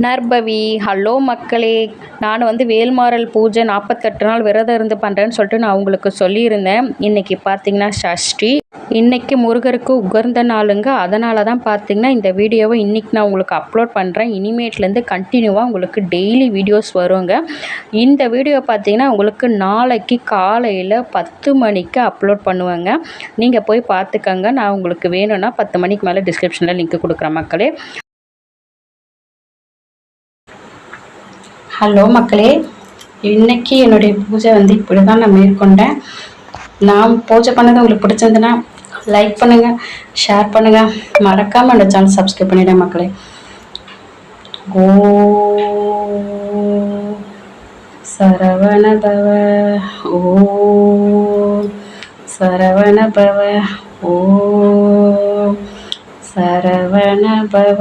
நர்பவி hello மக்களே, நான் வேல்மாறல் பூஜை 48 நாள் விரதம் இருந்து பண்ணுறேன்னு சொல்லிட்டு நான் உங்களுக்கு சொல்லியிருந்தேன். இன்றைக்கி பார்த்திங்கன்னா சஷ்டி, இன்றைக்கி முருகருக்கு உகர்ந்த நாளுங்க. அதனால தான் பார்த்திங்கன்னா இந்த வீடியோவை இன்றைக்கி நான் உங்களுக்கு அப்லோட் பண்ணுறேன். இனிமேட்லேருந்து கண்டினியூவாக உங்களுக்கு டெய்லி வீடியோஸ் வருங்க. இந்த வீடியோ பார்த்திங்கன்னா உங்களுக்கு நாளைக்கு காலையில் 10 மணிக்கு அப்லோட் பண்ணுவேங்க. நீங்கள் போய் பார்த்துக்கங்க. நான் உங்களுக்கு வேணும்னா 10 மணிக்கு மேலே டிஸ்கிரிப்ஷனில் லிங்க் கொடுக்குறேன் மக்களே. ஹலோ மக்களே, இன்றைக்கி என்னுடைய பூஜை இப்படி தான் நான் மேற்கொண்டேன். நான் பூஜை பண்ணது உங்களுக்கு பிடிச்சிருந்துன்னா லைக் பண்ணுங்கள், ஷேர் பண்ணுங்கள், மறக்காமல் அந்த சேனல் சப்ஸ்கிரைப் பண்ணிவிடுங்க மக்களே. ஓ சரவண பவ, ஓ சரவண பவ, ஓ சரவண பவ.